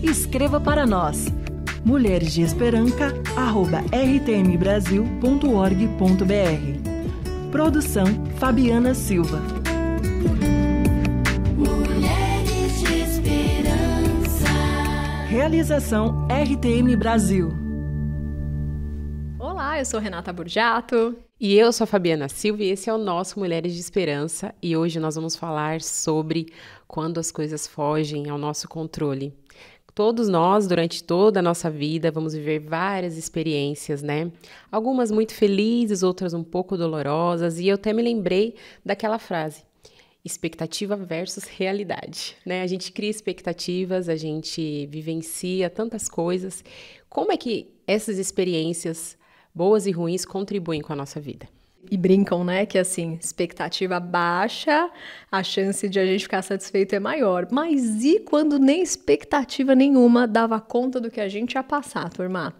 Escreva para nós mulheresdeesperanca@rtmbrasil.org.br. Produção Fabiana Silva. Mulheres de Esperança. Realização RTM Brasil. Olá, eu sou Renata Burjato. E eu sou a Fabiana Silva e esse é o nosso Mulheres de Esperança. E hoje nós vamos falar sobre quando as coisas fogem ao nosso controle. Todos nós, durante toda a nossa vida, vamos viver várias experiências, né? Algumas muito felizes, outras um pouco dolorosas. E eu até me lembrei daquela frase: expectativa versus realidade, né? A gente cria expectativas, a gente vivencia tantas coisas. Como é que essas experiências boas e ruins contribuem com a nossa vida? E brincam, né, que assim, expectativa baixa, a chance de a gente ficar satisfeito é maior. Mas e quando nem expectativa nenhuma dava conta do que a gente ia passar, turma?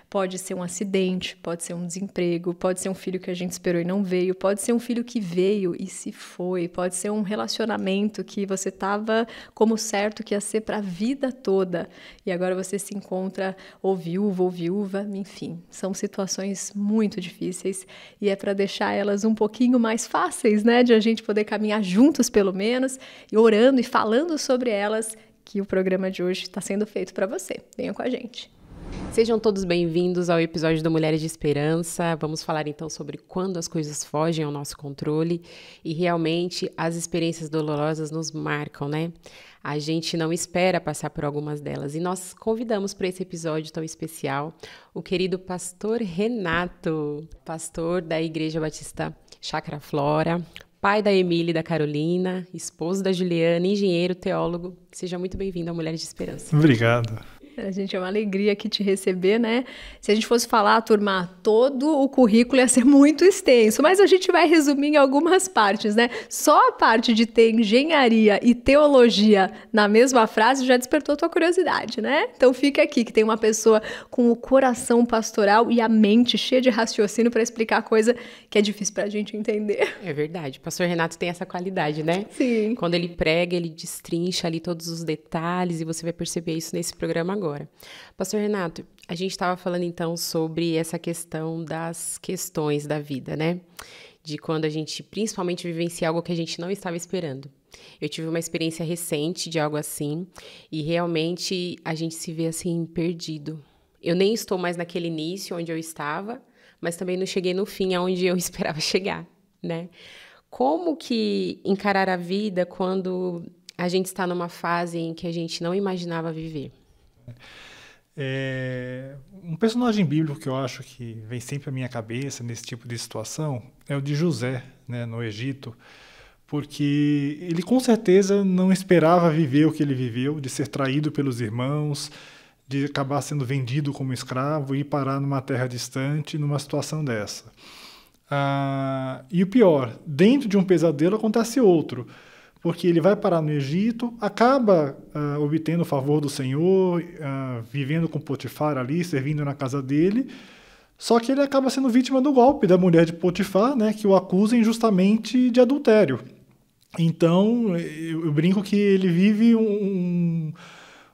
Pode ser um acidente, pode ser um desemprego, pode ser um filho que a gente esperou e não veio, pode ser um filho que veio e se foi, pode ser um relacionamento que você estava como certo que ia ser para a vida toda e agora você se encontra ou viúva, enfim, são situações muito difíceis e é para deixar elas um pouquinho mais fáceis, né, de a gente poder caminhar juntos pelo menos, e orando e falando sobre elas, que o programa de hoje está sendo feito para você. Venha com a gente. Sejam todos bem-vindos ao episódio do Mulheres de Esperança. Vamos falar então sobre quando as coisas fogem ao nosso controle e realmente as experiências dolorosas nos marcam, né? A gente não espera passar por algumas delas e nós convidamos para esse episódio tão especial o querido pastor Renato, pastor da Igreja Batista Chácara Flora, pai da Emília e da Carolina, esposo da Juliana, engenheiro, teólogo. Seja muito bem-vindo ao Mulheres de Esperança. Obrigado. A gente, é uma alegria aqui te receber, né? Se a gente fosse falar, turma, todo o currículo ia ser muito extenso, mas a gente vai resumir em algumas partes, né? Só a parte de ter engenharia e teologia na mesma frase já despertou tua curiosidade, né? Então fica aqui, que tem uma pessoa com o coração pastoral e a mente cheia de raciocínio para explicar coisa que é difícil pra gente entender. É verdade. O pastor Renato tem essa qualidade, né? Sim. Quando ele prega, ele destrincha ali todos os detalhes e você vai perceber isso nesse programa agora. Pastor Renato, a gente estava falando então sobre essa questão das questões da vida, né? De quando a gente principalmente vivencia algo que a gente não estava esperando. Eu tive uma experiência recente de algo assim e realmente a gente se vê assim perdido. Eu nem estou mais naquele início onde eu estava, mas também não cheguei no fim aonde eu esperava chegar, né? Como que encarar a vida quando a gente está numa fase em que a gente não imaginava viver? Um personagem bíblico que eu acho que vem sempre à minha cabeça nesse tipo de situação é o de José, né, no Egito, porque ele com certeza não esperava viver o que ele viveu, de ser traído pelos irmãos, de acabar sendo vendido como escravo e parar numa terra distante numa situação dessa. E o pior, dentro de um pesadelo acontece outro, porque ele vai parar no Egito, acaba obtendo o favor do Senhor, vivendo com Potifar ali, servindo na casa dele, só que ele acaba sendo vítima do golpe da mulher de Potifar, né, que o acusa injustamente de adultério. Então, eu brinco que ele vive um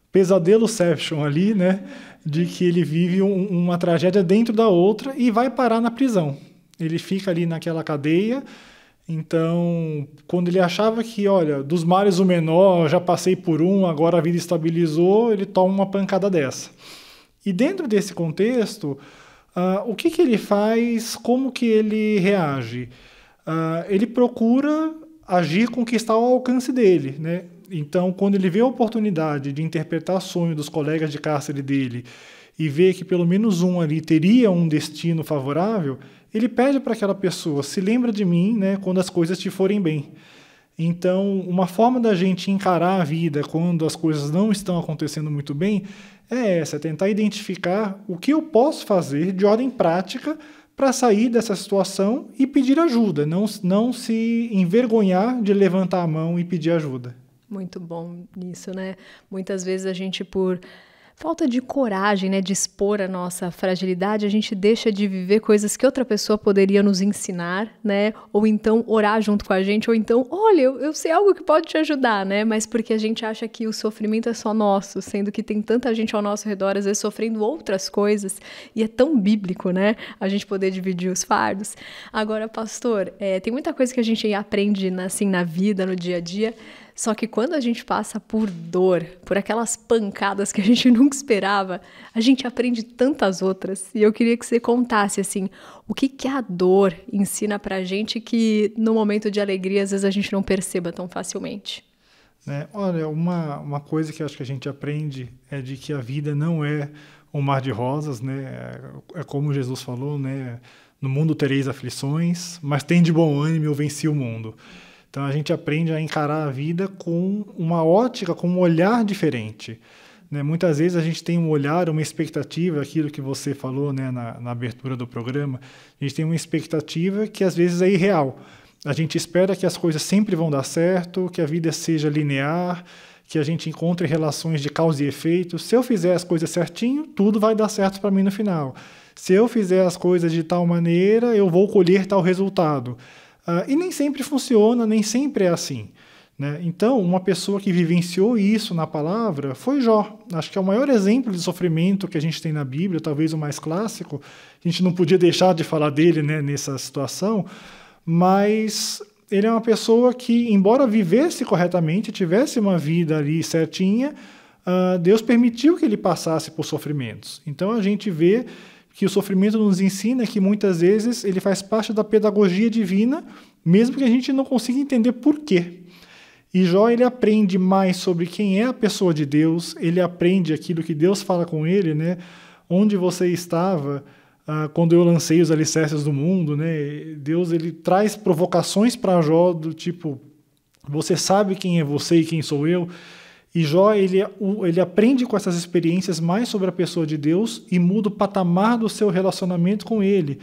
pesadeloception ali, né, de que ele vive uma tragédia dentro da outra e vai parar na prisão. Ele fica ali naquela cadeia. Então, quando ele achava que, olha, dos males o menor, já passei por um, agora a vida estabilizou, ele toma uma pancada dessa. E dentro desse contexto, o que ele faz, como que ele reage? Ele procura agir com o que está ao alcance dele, né? Então, quando ele vê a oportunidade de interpretar o sonho dos colegas de cárcere dele e vê que pelo menos um ali teria um destino favorável, ele pede para aquela pessoa: se lembra de mim, né, quando as coisas te forem bem. Então, uma forma da gente encarar a vida quando as coisas não estão acontecendo muito bem é essa, tentar identificar o que eu posso fazer de ordem prática para sair dessa situação e pedir ajuda, não se envergonhar de levantar a mão e pedir ajuda. Muito bom isso, né? Muitas vezes a gente, por falta de coragem, né, de expor a nossa fragilidade, a gente deixa de viver coisas que outra pessoa poderia nos ensinar, né, ou então orar junto com a gente, ou então, olha, eu sei algo que pode te ajudar, né, mas porque a gente acha que o sofrimento é só nosso, sendo que tem tanta gente ao nosso redor, às vezes sofrendo outras coisas, e é tão bíblico, né, a gente poder dividir os fardos. Agora, pastor, tem muita coisa que a gente aprende, assim, na vida, no dia a dia, só que quando a gente passa por dor, por aquelas pancadas que a gente nunca esperava, a gente aprende tantas outras. E eu queria que você contasse, assim, o que a dor ensina pra gente que no momento de alegria, às vezes a gente não perceba tão facilmente. Olha, uma coisa que eu acho que a gente aprende é de que a vida não é um mar de rosas, né? É como Jesus falou, né? No mundo tereis aflições, mas tem de bom ânimo, eu venci o mundo. Então, a gente aprende a encarar a vida com uma ótica, com um olhar diferente, né? Muitas vezes a gente tem um olhar, uma expectativa, aquilo que você falou, né, na abertura do programa, a gente tem uma expectativa que às vezes é irreal. A gente espera que as coisas sempre vão dar certo, que a vida seja linear, que a gente encontre relações de causa e efeito. Se eu fizer as coisas certinho, tudo vai dar certo para mim no final. Se eu fizer as coisas de tal maneira, eu vou colher tal resultado. E nem sempre funciona, nem sempre é assim, né? Então, uma pessoa que vivenciou isso na palavra foi Jó. Acho que é o maior exemplo de sofrimento que a gente tem na Bíblia, talvez o mais clássico. A gente não podia deixar de falar dele, né, nessa situação, mas ele é uma pessoa que, embora vivesse corretamente, tivesse uma vida ali certinha, Deus permitiu que ele passasse por sofrimentos. Então, a gente vê que o sofrimento nos ensina que muitas vezes ele faz parte da pedagogia divina, mesmo que a gente não consiga entender por quê. E Jó, ele aprende mais sobre quem é a pessoa de Deus, ele aprende aquilo que Deus fala com ele, né? Onde você estava quando eu lancei os alicerces do mundo, né? Deus, ele traz provocações para Jó do tipo, você sabe quem é você e quem sou eu? E Jó, ele aprende com essas experiências mais sobre a pessoa de Deus e muda o patamar do seu relacionamento com ele.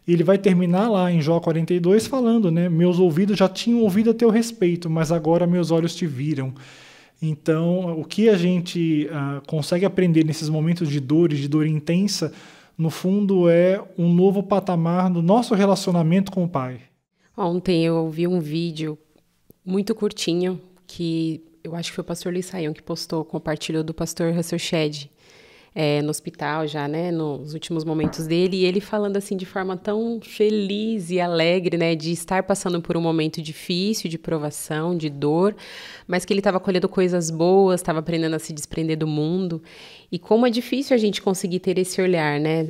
E ele vai terminar lá em Jó 42 falando, né? Meus ouvidos já tinham ouvido a teu respeito, mas agora meus olhos te viram. Então, o que a gente consegue aprender nesses momentos de dor intensa, no fundo é um novo patamar do nosso relacionamento com o Pai. Ontem eu ouvi um vídeo muito curtinho que eu acho que foi o pastor Luiz Saião que compartilhou do pastor Russell Shedd, no hospital já, né, nos últimos momentos dele, e ele falando assim de forma tão feliz e alegre, né, de estar passando por um momento difícil, de provação, de dor, mas que ele estava colhendo coisas boas, estava aprendendo a se desprender do mundo, e como é difícil a gente conseguir ter esse olhar, né,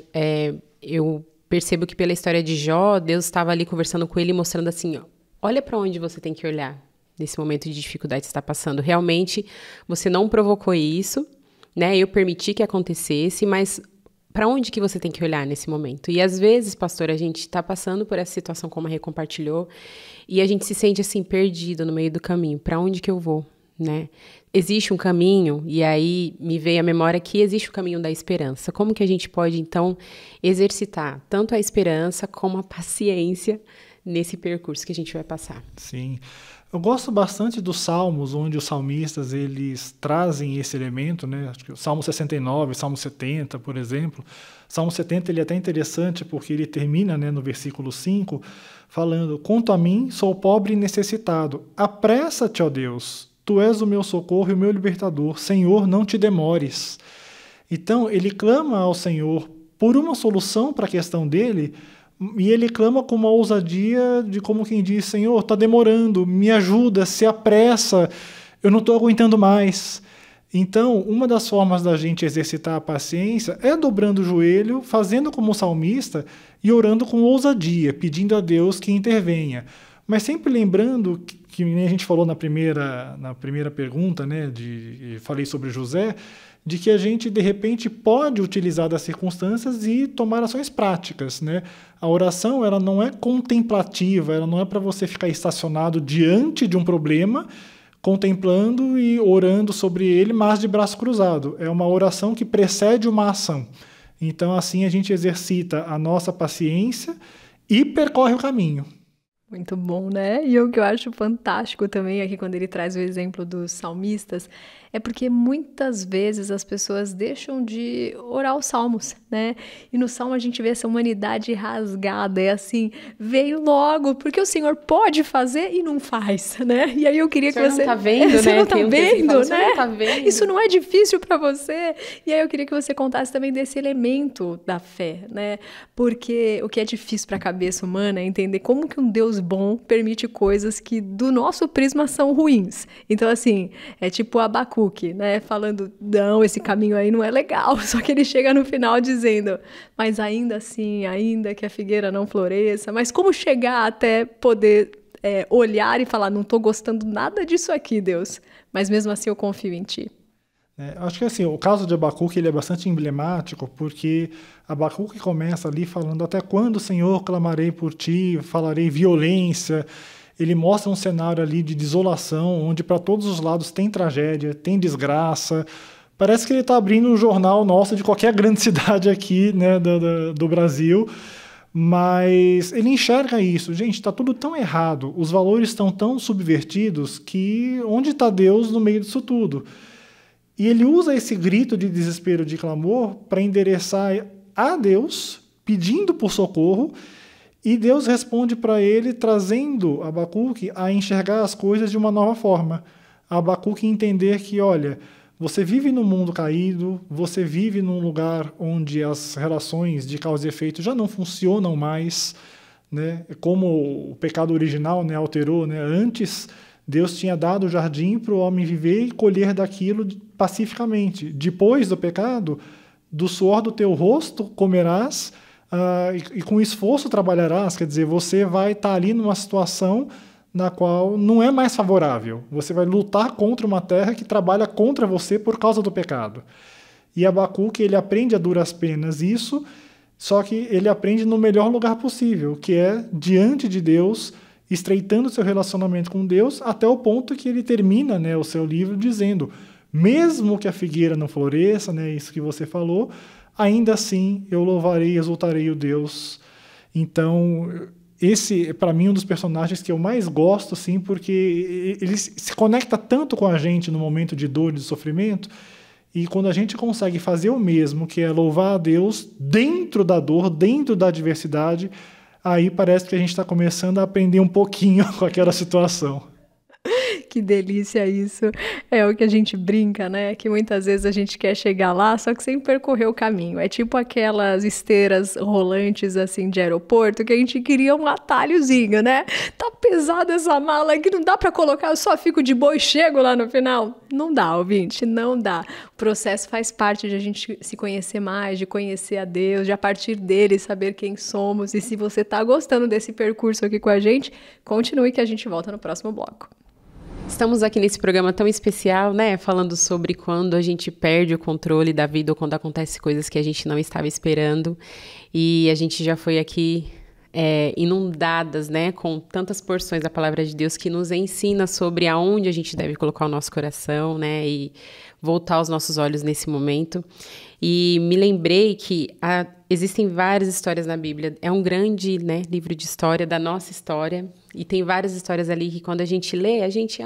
eu percebo que pela história de Jó, Deus estava ali conversando com ele, mostrando assim, ó, olha para onde você tem que olhar, nesse momento de dificuldade que você está passando. Realmente, você não provocou isso, né? Eu permiti que acontecesse, mas para onde que você tem que olhar nesse momento? E às vezes, pastor, a gente está passando por essa situação, como a Rê compartilhou, e a gente se sente assim, perdido no meio do caminho. Para onde que eu vou, né? Existe um caminho, e aí me veio à memória que existe o caminho da esperança. Como que a gente pode, então, exercitar tanto a esperança como a paciência nesse percurso que a gente vai passar? Sim. Eu gosto bastante dos Salmos, onde os salmistas eles trazem esse elemento, né? Acho que o Salmo 69, Salmo 70, por exemplo. O Salmo 70 ele é até interessante porque ele termina, né, no versículo 5, falando, quanto a mim, sou pobre e necessitado. Apressa-te, ó Deus, tu és o meu socorro e o meu libertador. Senhor, não te demores. Então, ele clama ao Senhor por uma solução para a questão dele, e ele clama com uma ousadia de como quem diz, Senhor, está demorando, me ajuda, se apressa, eu não estou aguentando mais. Então, uma das formas da gente exercitar a paciência é dobrando o joelho, fazendo como o salmista e orando com ousadia, pedindo a Deus que intervenha. Mas sempre lembrando que a gente falou na primeira pergunta, né, falei sobre José, de que a gente, de repente, pode utilizar das circunstâncias e tomar ações práticas, né? A oração, ela não é contemplativa, ela não é para você ficar estacionado diante de um problema, contemplando e orando sobre ele, mas de braço cruzado. É uma oração que precede uma ação. Então, assim, a gente exercita a nossa paciência e percorre o caminho. Muito bom, né? E o que eu acho fantástico também aqui, quando ele traz o exemplo dos salmistas, é porque muitas vezes as pessoas deixam de orar os salmos, né? E no salmo a gente vê essa humanidade rasgada, é assim, veio logo, porque o Senhor pode fazer e não faz, né? E aí eu queria que você... Não tá vendo, você né? não tá vendo, né? Não tá vendo. Isso não é difícil para você. E aí eu queria que você contasse também desse elemento da fé, né? Porque o que é difícil para a cabeça humana é entender como que um Deus bom permite coisas que do nosso prisma são ruins. Então, assim, é tipo Abacuque, né? Falando, não, esse caminho aí não é legal. Só que ele chega no final dizendo, mas ainda assim, ainda que a figueira não floresça, mas como chegar até poder olhar e falar, não estou gostando nada disso aqui, Deus, mas mesmo assim eu confio em Ti. Acho que assim, o caso de Abacuque ele é bastante emblemático, porque Abacuque começa ali falando, até quando, Senhor, clamarei por Ti, falarei violência. Ele mostra um cenário ali de desolação, onde para todos os lados tem tragédia, tem desgraça. Parece que ele está abrindo um jornal nosso de qualquer grande cidade aqui, né, do Brasil, mas ele enxerga isso. Gente, está tudo tão errado, os valores estão tão subvertidos que onde está Deus no meio disso tudo? E ele usa esse grito de desespero, de clamor, para endereçar a Deus, pedindo por socorro, e Deus responde para ele, trazendo Abacuque a enxergar as coisas de uma nova forma. Abacuque entender que, olha, você vive num mundo caído, você vive num lugar onde as relações de causa e efeito já não funcionam mais, né? Como o pecado original, né, alterou, né? Antes, Deus tinha dado o jardim para o homem viver e colher daquilo pacificamente. Depois do pecado, do suor do teu rosto comerás, e com esforço trabalharás. Quer dizer, você vai estar ali numa situação na qual não é mais favorável. Você vai lutar contra uma terra que trabalha contra você por causa do pecado. E Abacuque, ele aprende a duras penas isso, só que ele aprende no melhor lugar possível, que é diante de Deus, estreitando seu relacionamento com Deus, até o ponto que ele termina, né, o seu livro dizendo, mesmo que a figueira não floresça, né, isso que você falou, ainda assim eu louvarei e exultarei o Deus. Então, esse, para mim, é um dos personagens que eu mais gosto, sim, porque ele se conecta tanto com a gente no momento de dor e de sofrimento, e quando a gente consegue fazer o mesmo, que é louvar a Deus dentro da dor, dentro da adversidade, aí parece que a gente está começando a aprender um pouquinho com aquela situação. Que delícia isso. É o que a gente brinca, né? Que muitas vezes a gente quer chegar lá, só que sem percorrer o caminho. É tipo aquelas esteiras rolantes, assim, de aeroporto, que a gente queria um atalhozinho, né? Tá pesada essa mala aqui, não dá pra colocar, eu só fico de boa e chego lá no final. Não dá, ouvinte, não dá. O processo faz parte de a gente se conhecer mais, de conhecer a Deus, de a partir dele saber quem somos. E se você tá gostando desse percurso aqui com a gente, continue que a gente volta no próximo bloco. Estamos aqui nesse programa tão especial, né? Falando sobre quando a gente perde o controle da vida ou quando acontece coisas que a gente não estava esperando. E a gente já foi aqui inundadas, né? Com tantas porções da palavra de Deus que nos ensina sobre aonde a gente deve colocar o nosso coração, né? E voltar os nossos olhos nesse momento. E me lembrei que existem várias histórias na Bíblia. É um grande, né, livro de história, da nossa história. E tem várias histórias ali que quando a gente lê, a gente...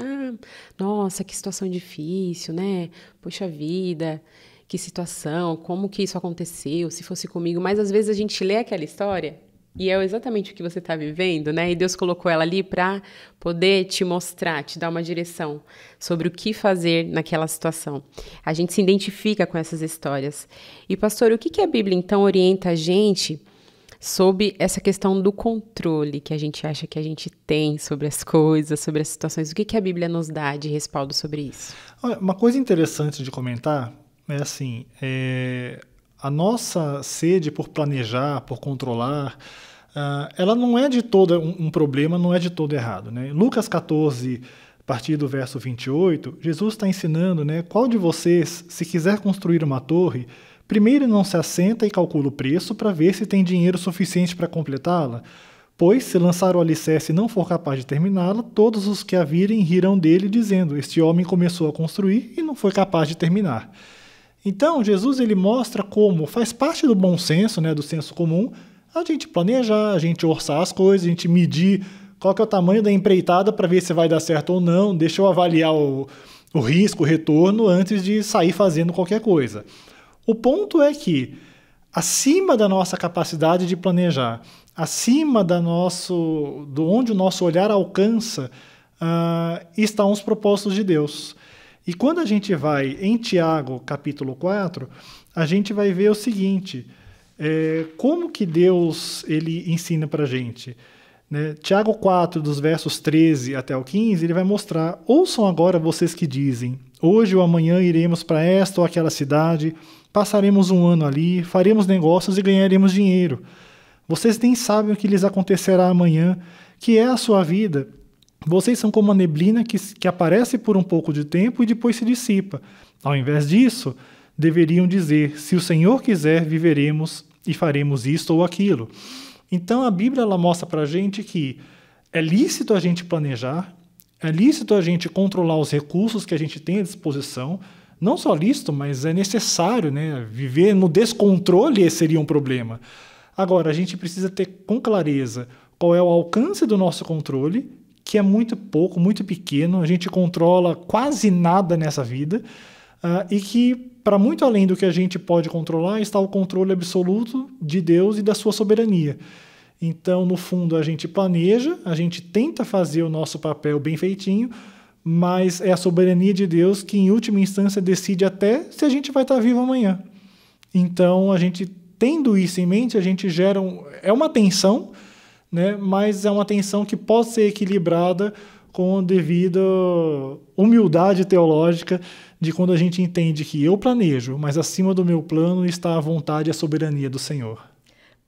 nossa, que situação difícil, né? Poxa vida, que situação, como que isso aconteceu, se fosse comigo. Mas às vezes a gente lê aquela história e é exatamente o que você está vivendo, né? E Deus colocou ela ali para poder te mostrar, te dar uma direção sobre o que fazer naquela situação. A gente se identifica com essas histórias. E, pastor, o que a Bíblia, então, orienta a gente sobre essa questão do controle que a gente acha que a gente tem sobre as coisas, sobre as situações? O que a Bíblia nos dá de respaldo sobre isso? Olha, uma coisa interessante de comentar é assim, a nossa sede por planejar, por controlar, ela não é de todo um problema, não é de todo errado, né? Lucas 14, a partir do verso 28, Jesus está ensinando, né, qual de vocês, se quiser construir uma torre, primeiro não se assenta e calcula o preço para ver se tem dinheiro suficiente para completá-la, pois, se lançar o alicerce e não for capaz de terminá-la, todos os que a virem rirão dele, dizendo, este homem começou a construir e não foi capaz de terminar. Então, Jesus ele mostra como faz parte do bom senso, né, do senso comum, a gente planejar, a gente orçar as coisas, a gente medir qual que é o tamanho da empreitada para ver se vai dar certo ou não, deixa eu avaliar o o risco, o retorno, antes de sair fazendo qualquer coisa. O ponto é que, acima da nossa capacidade de planejar, acima do onde o nosso olhar alcança, estão os propósitos de Deus. E quando a gente vai em Tiago, capítulo 4, a gente vai ver o seguinte, como que Deus ele ensina para a gente. Né? Tiago 4, dos versos 13 até o 15, ele vai mostrar: ouçam agora vocês que dizem, hoje ou amanhã iremos para esta ou aquela cidade, passaremos um ano ali, faremos negócios e ganharemos dinheiro. Vocês nem sabem o que lhes acontecerá amanhã, que é a sua vida. Vocês são como a neblina que aparece por um pouco de tempo e depois se dissipa. Ao invés disso, deveriam dizer: se o Senhor quiser, viveremos e faremos isto ou aquilo. Então a Bíblia ela mostra para a gente que é lícito a gente planejar, é lícito a gente controlar os recursos que a gente tem à disposição. Não só lícito, mas é necessário, né? Viver no descontrole seria um problema. Agora, a gente precisa ter com clareza qual é o alcance do nosso controle, que é muito pouco, muito pequeno, a gente controla quase nada nessa vida, e que, para muito além do que a gente pode controlar, está o controle absoluto de Deus e da sua soberania. Então, no fundo, a gente planeja, a gente tenta fazer o nosso papel bem feitinho, mas é a soberania de Deus que, em última instância, decide até se a gente vai estar vivo amanhã. Então, a gente, tendo isso em mente, a gente gera é uma tensão, né? Mas é uma tensão que pode ser equilibrada com a devida humildade teológica de quando a gente entende que eu planejo, mas acima do meu plano está a vontade e a soberania do Senhor.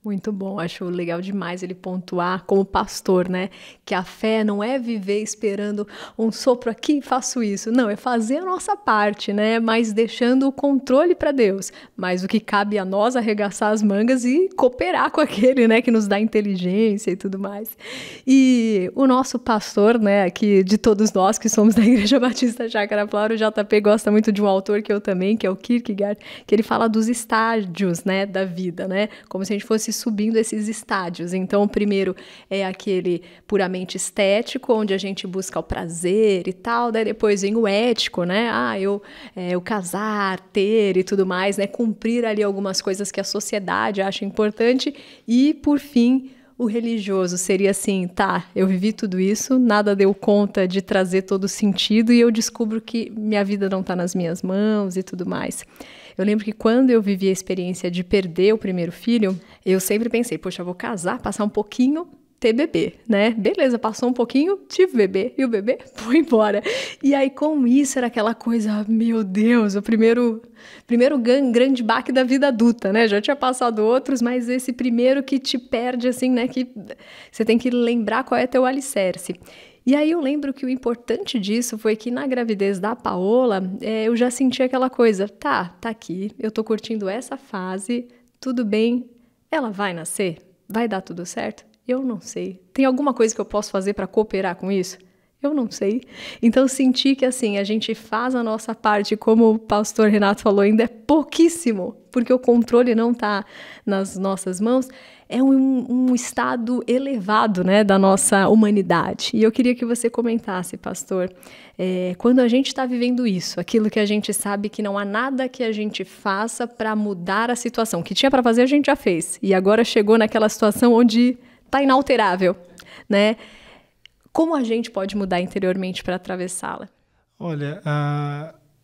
Muito bom, acho legal demais ele pontuar como pastor, né? Que a fé não é viver esperando um sopro aqui, faço isso. Não, é fazer a nossa parte, né? Mas deixando o controle para Deus. Mas o que cabe a nós arregaçar as mangas e cooperar com aquele, né? Que nos dá inteligência e tudo mais. E o nosso pastor, né? Aqui de todos nós que somos da Igreja Batista Chácara Flora, o JP gosta muito de um autor que eu também, que é o Kierkegaard, que ele fala dos estágios, né? Da vida, né? Como se a gente fosse subindo esses estádios. Então, o primeiro é aquele puramente estético, onde a gente busca o prazer e tal, daí depois vem o ético, né? O casar, ter e tudo mais, né? Cumprir ali algumas coisas que a sociedade acha importante e, por fim, o religioso seria assim, tá, eu vivi tudo isso, nada deu conta de trazer todo sentido e eu descubro que minha vida não está nas minhas mãos e tudo mais. Eu lembro que quando eu vivi a experiência de perder o primeiro filho, eu sempre pensei, poxa, eu vou casar, passar um pouquinho, ter bebê, né? Beleza, passou um pouquinho, tive bebê, e o bebê foi embora. E aí, com isso, era aquela coisa, meu Deus, o primeiro grande baque da vida adulta, né? Já tinha passado outros, mas esse primeiro que te perde, assim, né? Que você tem que lembrar qual é teu alicerce. E aí eu lembro que o importante disso foi que na gravidez da Paola, eu já senti aquela coisa, tá aqui, eu tô curtindo essa fase, tudo bem, ela vai nascer? Vai dar tudo certo? Eu não sei. Tem alguma coisa que eu posso fazer para cooperar com isso? Eu não sei. Então, senti que, assim, a gente faz a nossa parte, como o pastor Renato falou, ainda é pouquíssimo, porque o controle não está nas nossas mãos. É um estado elevado, né, da nossa humanidade. E eu queria que você comentasse, pastor, quando a gente está vivendo isso, aquilo que a gente sabe que não há nada que a gente faça para mudar a situação. O que tinha para fazer, a gente já fez. E agora chegou naquela situação onde está inalterável, né? Como a gente pode mudar interiormente para atravessá-la? Olha,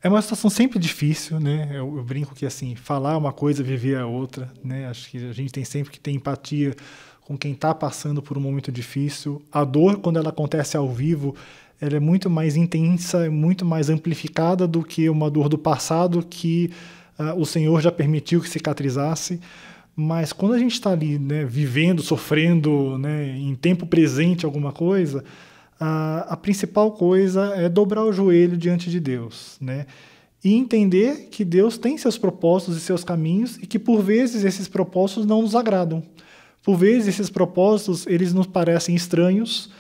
é uma situação sempre difícil, né? Eu brinco que, assim, falar uma coisa, viver a outra, né? Acho que a gente tem sempre que ter empatia com quem está passando por um momento difícil. A dor, quando ela acontece ao vivo, ela é muito mais intensa, muito mais amplificada do que uma dor do passado que o Senhor já permitiu que cicatrizasse. Mas quando a gente está ali, né, vivendo, sofrendo, né, em tempo presente alguma coisa, a principal coisa é dobrar o joelho diante de Deus, né, e entender que Deus tem seus propósitos e seus caminhos e que, por vezes, esses propósitos não nos agradam. Por vezes, esses propósitos eles nos parecem estranhos.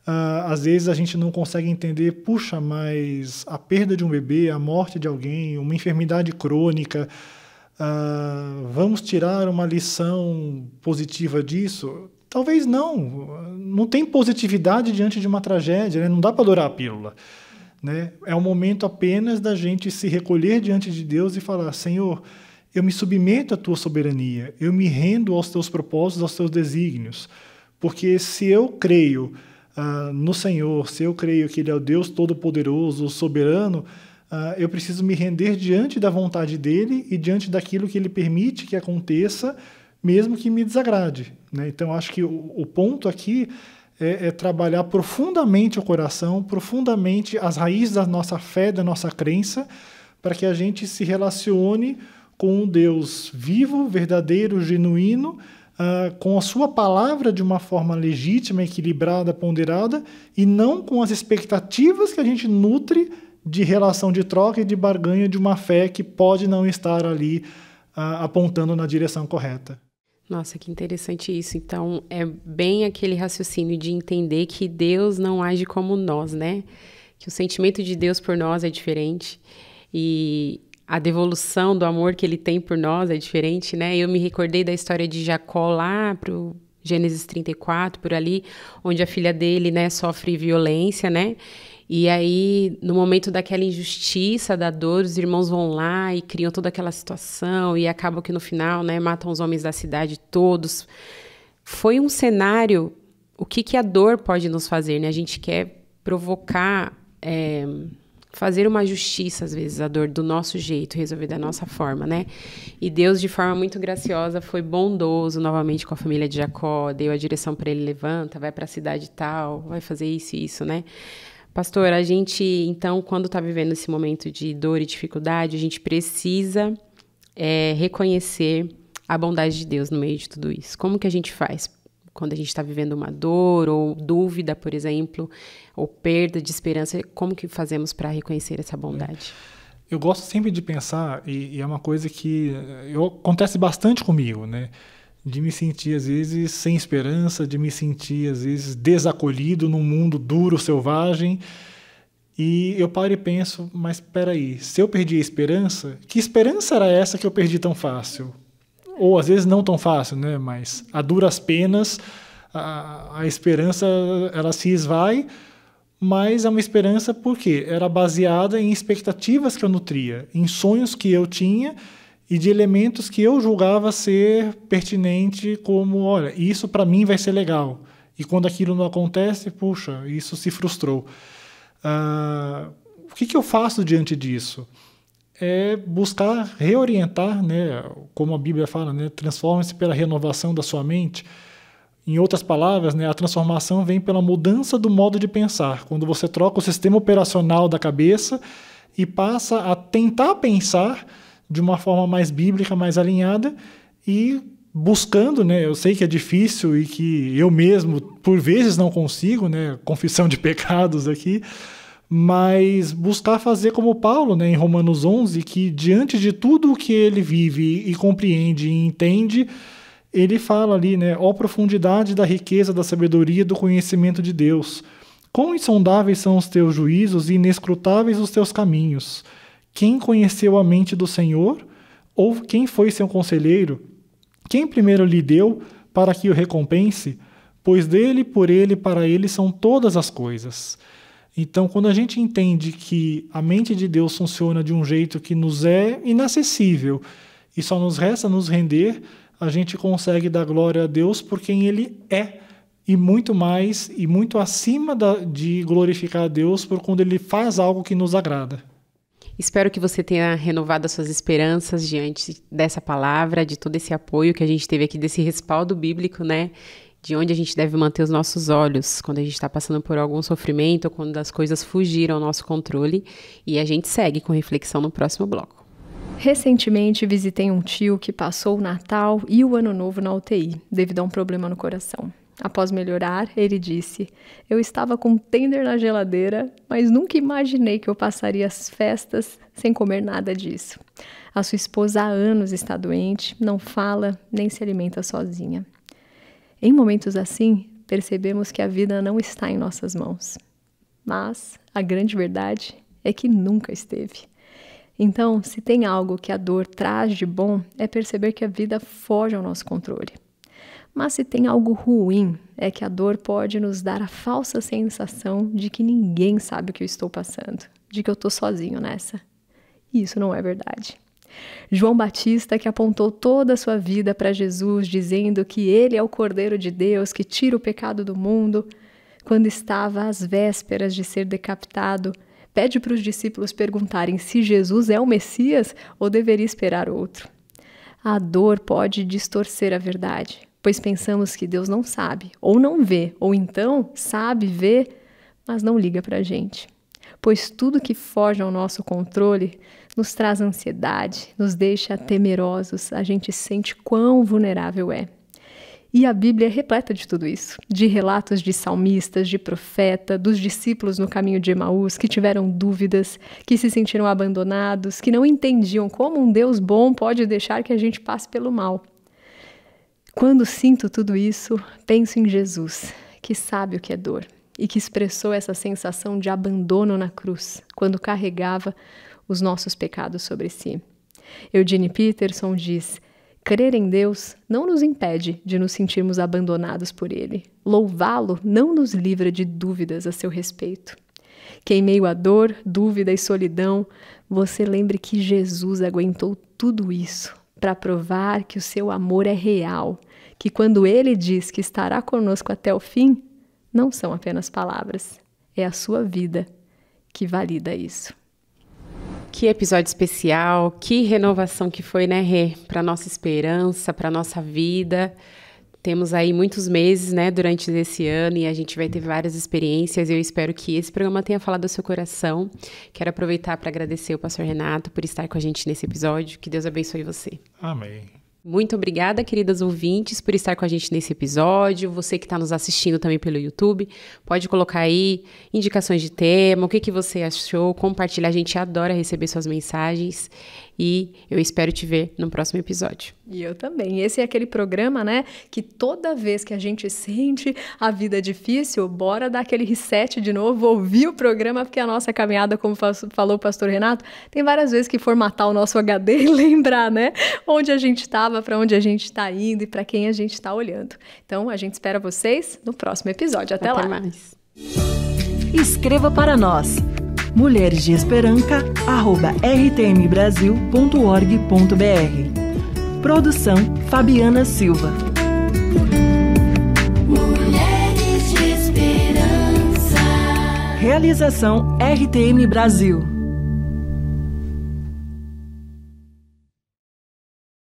Às vezes, a gente não consegue entender, puxa, mas a perda de um bebê, a morte de alguém, uma enfermidade crônica... vamos tirar uma lição positiva disso? Talvez não. Não tem positividade diante de uma tragédia, né? Não dá para adorar a pílula. né? É um momento apenas da gente se recolher diante de Deus e falar: Senhor, eu me submeto à tua soberania, eu me rendo aos teus propósitos, aos teus desígnios, porque se eu creio no Senhor, se eu creio que Ele é o Deus Todo-Poderoso, o soberano, eu preciso me render diante da vontade dEle e diante daquilo que Ele permite que aconteça, mesmo que me desagrade, né? Então, acho que o ponto aqui é trabalhar profundamente o coração, profundamente as raízes da nossa fé, da nossa crença, para que a gente se relacione com um Deus vivo, verdadeiro, genuíno, com a sua palavra de uma forma legítima, equilibrada, ponderada, e não com as expectativas que a gente nutre de relação de troca e de barganha de uma fé que pode não estar ali apontando na direção correta. Nossa, que interessante isso. Então, é bem aquele raciocínio de entender que Deus não age como nós, né? Que o sentimento de Deus por nós é diferente e a devolução do amor que Ele tem por nós é diferente, né? Eu me recordei da história de Jacó lá pro Gênesis 34, por ali, onde a filha dele, né, sofre violência, né? E aí, no momento daquela injustiça, da dor, os irmãos vão lá e criam toda aquela situação e acabam que no final, né, matam os homens da cidade todos. Foi um cenário, o que a dor pode nos fazer, né? A gente quer provocar, fazer uma justiça, às vezes, a dor do nosso jeito, resolver da nossa forma, né? E Deus, de forma muito graciosa, foi bondoso novamente com a família de Jacó, deu a direção para ele: levanta, vai para a cidade tal, vai fazer isso e isso, né? Pastor, a gente, então, quando está vivendo esse momento de dor e dificuldade, a gente precisa reconhecer a bondade de Deus no meio de tudo isso. Como que a gente faz quando a gente está vivendo uma dor ou dúvida, por exemplo, ou perda de esperança? Como que fazemos para reconhecer essa bondade? Eu gosto sempre de pensar, e é uma coisa que acontece bastante comigo, né? De me sentir, às vezes, sem esperança, de me sentir, às vezes, desacolhido num mundo duro, selvagem. E eu paro e penso: mas espera aí, se eu perdi a esperança, que esperança era essa que eu perdi tão fácil? Ou, às vezes, não tão fácil, né? Mas, a duras penas, a esperança ela se esvai, mas é uma esperança por quê? Era baseada em expectativas que eu nutria, em sonhos que eu tinha, e de elementos que eu julgava ser pertinente, como: olha, isso para mim vai ser legal. E quando aquilo não acontece, puxa, isso se frustrou. O que eu faço diante disso? É buscar reorientar, né, como a Bíblia fala, né, transforma-se pela renovação da sua mente. Em outras palavras, né, a transformação vem pela mudança do modo de pensar. Quando você troca o sistema operacional da cabeça e passa a tentar pensar de uma forma mais bíblica, mais alinhada, e buscando, né, eu sei que é difícil e que eu mesmo, por vezes, não consigo, né, confissão de pecados aqui, mas buscar fazer como Paulo, né, em Romanos 11, que diante de tudo o que ele vive e compreende e entende, ele fala ali, né, ó profundidade da riqueza, da sabedoria, do conhecimento de Deus. Quão insondáveis são os teus juízos e inescrutáveis os teus caminhos. Quem conheceu a mente do Senhor? Ou quem foi seu conselheiro? Quem primeiro lhe deu para que o recompense? Pois dele, por ele e para ele são todas as coisas. Então, quando a gente entende que a mente de Deus funciona de um jeito que nos é inacessível e só nos resta nos render, a gente consegue dar glória a Deus por quem Ele é, e muito mais, e muito acima de glorificar a Deus por quando Ele faz algo que nos agrada. Espero que você tenha renovado as suas esperanças diante dessa palavra, de todo esse apoio que a gente teve aqui, desse respaldo bíblico, né? De onde a gente deve manter os nossos olhos quando a gente está passando por algum sofrimento ou quando as coisas fugiram ao nosso controle. E a gente segue com reflexão no próximo bloco. Recentemente visitei um tio que passou o Natal e o Ano Novo na UTI, devido a um problema no coração. Após melhorar, ele disse: eu estava com tender na geladeira, mas nunca imaginei que eu passaria as festas sem comer nada disso. A sua esposa há anos está doente, não fala, nem se alimenta sozinha. Em momentos assim, percebemos que a vida não está em nossas mãos. Mas a grande verdade é que nunca esteve. Então, se tem algo que a dor traz de bom, é perceber que a vida foge ao nosso controle. Mas se tem algo ruim, é que a dor pode nos dar a falsa sensação de que ninguém sabe o que eu estou passando. de que eu tô sozinho nessa. E isso não é verdade. João Batista, que apontou toda a sua vida para Jesus, dizendo que ele é o Cordeiro de Deus, que tira o pecado do mundo, quando estava às vésperas de ser decapitado, pede para os discípulos perguntarem se Jesus é o Messias ou deveria esperar outro. A dor pode distorcer a verdade, pois pensamos que Deus não sabe, ou não vê, ou então sabe, vê, mas não liga para a gente. Pois tudo que foge ao nosso controle nos traz ansiedade, nos deixa temerosos, a gente sente quão vulnerável é. E a Bíblia é repleta de tudo isso, de relatos de salmistas, de profeta, dos discípulos no caminho de Emaús, que tiveram dúvidas, que se sentiram abandonados, que não entendiam como um Deus bom pode deixar que a gente passe pelo mal. Quando sinto tudo isso, penso em Jesus, que sabe o que é dor, e que expressou essa sensação de abandono na cruz, quando carregava os nossos pecados sobre si. Eugene Peterson diz: crer em Deus não nos impede de nos sentirmos abandonados por Ele. Louvá-lo não nos livra de dúvidas a seu respeito. Que em meio à dor, dúvida e solidão, você lembre que Jesus aguentou tudo isso para provar que o seu amor é real, que quando Ele diz que estará conosco até o fim, não são apenas palavras, é a sua vida que valida isso. Que episódio especial, que renovação que foi, né, Rê? Para nossa esperança, para nossa vida. Temos aí muitos meses, né, durante esse ano e a gente vai ter várias experiências. Eu espero que esse programa tenha falado ao seu coração. Quero aproveitar para agradecer o pastor Renato por estar com a gente nesse episódio. Que Deus abençoe você. Amém. Muito obrigada, queridas ouvintes, por estar com a gente nesse episódio. Você que está nos assistindo também pelo YouTube, pode colocar aí indicações de tema, o que você achou, compartilhar. A gente adora receber suas mensagens e eu espero te ver no próximo episódio. E eu também. Esse é aquele programa, né, que toda vez que a gente sente a vida difícil, bora dar aquele reset de novo, ouvir o programa, porque a nossa caminhada, como falou o pastor Renato, tem várias vezes que formatar o nosso HD e lembrar, né, onde a gente estava, para onde a gente está indo e para quem a gente está olhando. Então, a gente espera vocês no próximo episódio. Até lá. Até mais. Escreva para nós, mulheresdeesperanca@rtmbrasil.org.br. Produção Fabiana Silva. Mulheres de Esperança. Realização RTM Brasil.